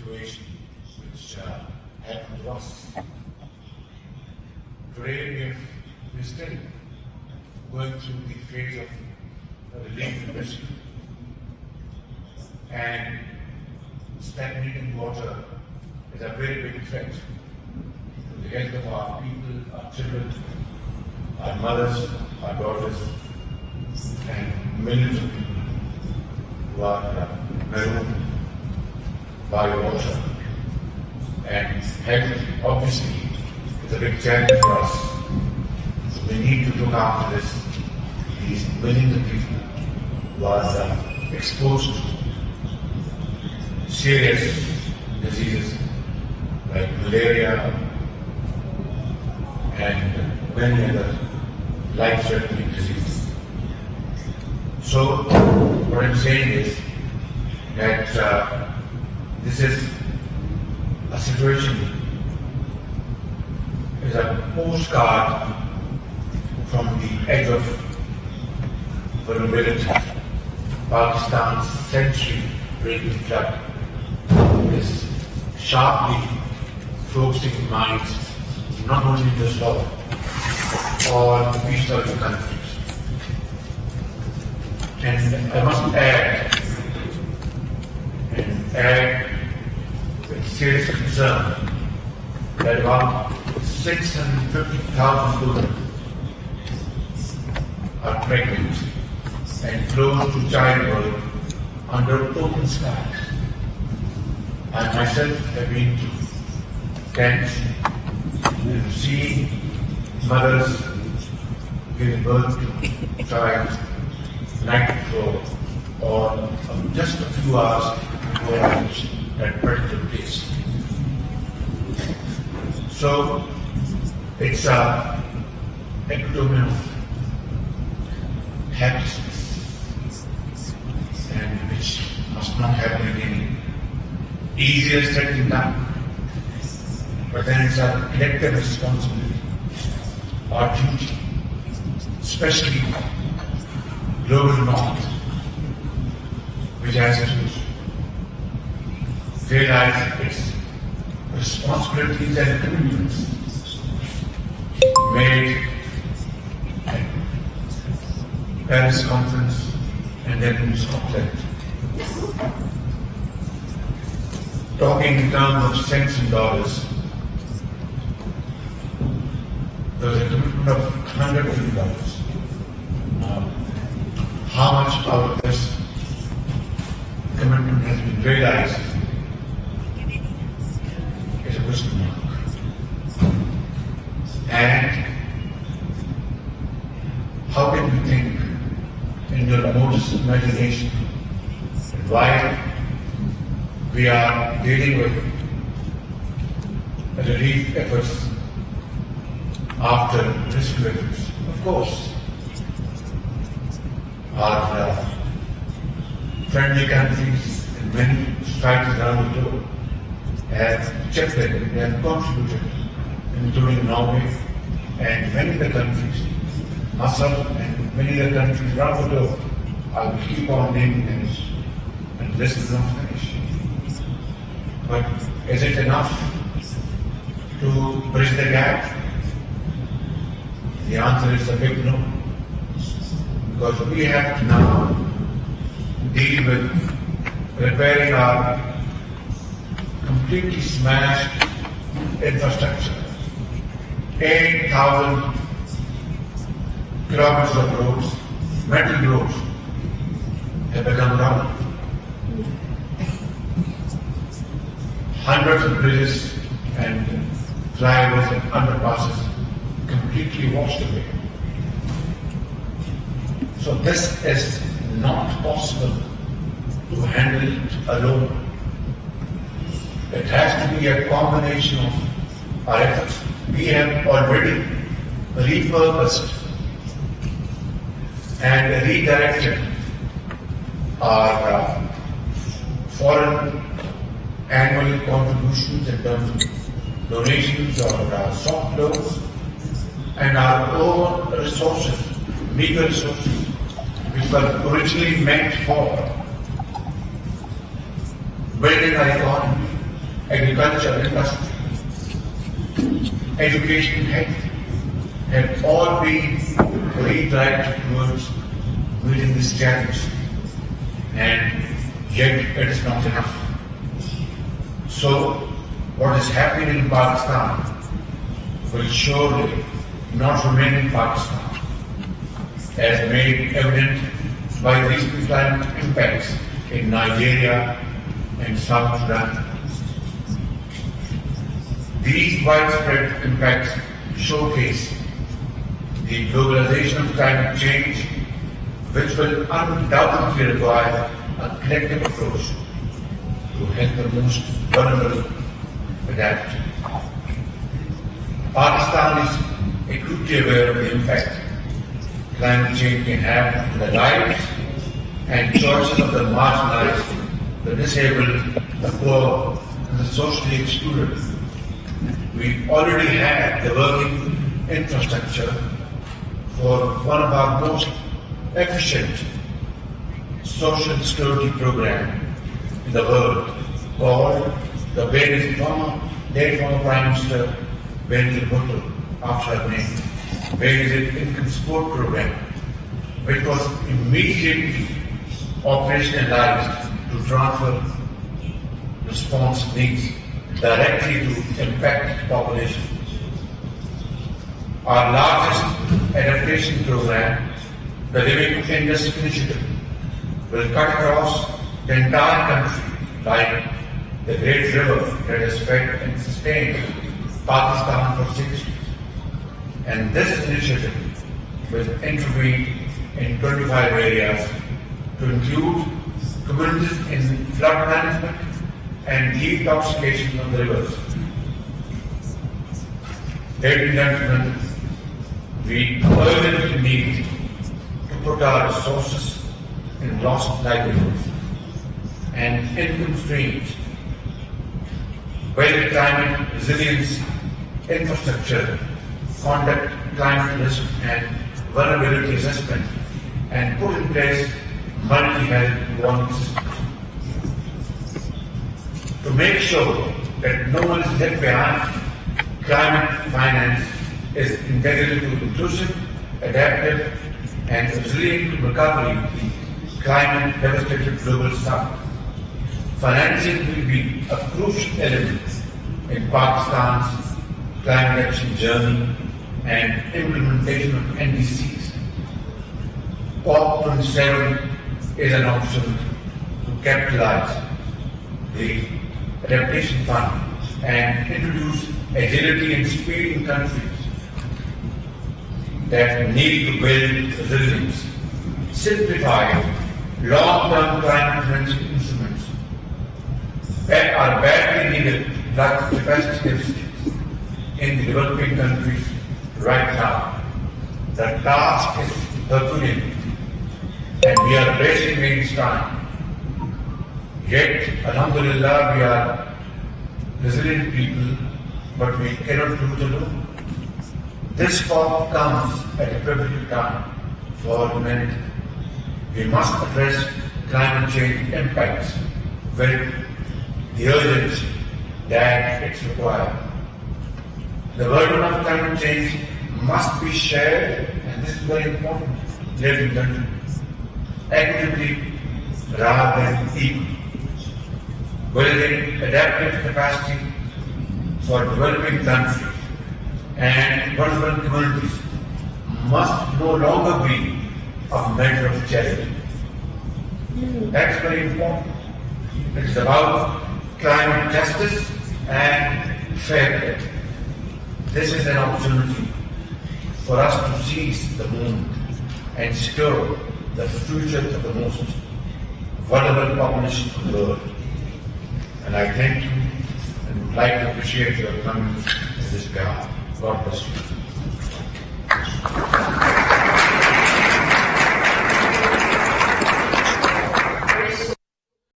situation which happened to us. Today we're still going through the phase of relief and rescue. And stagnating water is a very big threat to the health of our people, our children, our mothers, our daughters, and millions of people who are marooned by water. And health, obviously, is a big challenge for us. So we need to look after these millions of people who are exposed to serious diseases like malaria and many other life-threatening diseases. So what I'm saying is that this is a situation, is a postcard from the edge of vulnerability. Pakistan's century-breaking flood is sharply focusing minds not only in the south or the east of the countries. And I must add with serious concern that about 650,000 children are pregnant and close to childbirth under open skies. I myself have been to tents and seen mothers giving birth to child night before or just a few hours before that particular place. So it's a epitome of helplessness, and which must not happen again. Easier said than done, but then it's our collective responsibility, our duty, especially global north, which has to realize its responsibilities and commitments made at Paris conference and then in Scotland. Talking in terms of cents and dollars, there was a commitment of $100 million. How much out of this commitment has been realized is a question mark. And how can we think in your remotest imagination why we are dealing with relief efforts after rescue efforts? Of course, our friendly countries and many societies around the globe have chipped in, they have contributed, including Norway and many other countries, Masar and many other countries around the globe. I will keep on naming names, and this is not finished. But is it enough to bridge the gap? The answer is a big no. Because we have to now deal with repairing our completely smashed infrastructure. 8,000 kilometers of roads, metal roads, have become rubble. Hundreds of bridges and flyovers and underpasses completely washed away. So this is not possible to handle it alone. It has to be a combination of our efforts. We have already repurposed and redirected our foreign annual contributions in terms of donations or soft loans and our own resources, legal resources, which were originally meant for building our economy, agriculture, industry, education and health have all been redirected towards meeting this challenge, and yet it is not enough. So, what is happening in Pakistan will surely not remain in Pakistan, as made evident by recent climate impacts in Nigeria and South Sudan. These widespread impacts showcase the globalization of climate change, which will undoubtedly require a collective approach to help the most vulnerable adapt. Pakistan is acutely aware of the impact climate change can have on the lives and choices of the marginalized, the disabled, the poor, and the socially excluded. We already have the working infrastructure for one of our most efficient social security program in the world, called the late former Prime Minister Bolta, after her name, basic income support program, which was immediately operationalized to transfer response needs directly to impacted populations. Our largest adaptation program, the Living Indus Initiative, will cut across the entire country like the great river that has fed and sustained Pakistan for centuries. And this initiative will intervene in 25 areas to include communities in flood management and detoxification of the rivers. Ladies and gentlemen, we urgently need to put our resources in lost livelihoods and income streams, where climate resilience infrastructure, conduct climate risk and vulnerability assessment, and put in place multi-health warning systems. To make sure that no one is left behind, climate finance is integral to inclusive, adaptive, and resilient recovery in climate-devastated global south. Financing will be a crucial element in Pakistan's climate action journey and implementation of NDCs. COP27 is an option to capitalize the adaptation fund and introduce agility and speed in countries that need to build resilience, simplify long-term climate financing instruments that are badly needed drug capacity deficits in the developing countries right now. The task is Herculean, and we are racing against time. Yet, alhamdulillah, we are resilient people, but we cannot do it alone. This COP comes at a pivotal time for humanity. We must address climate change impacts with the urgency that it's required. The burden of climate change must be shared, and this is very important, ladies and gentlemen, equitably rather than equally. Building adaptive capacity for developing countries and vulnerable communities must no longer be a measure of charity. That's very important. It is about climate justice and fair play. This is an opportunity for us to seize the moment and secure the future of the most vulnerable population of the world. And I thank you and would like to appreciate your coming to this ground. God bless you.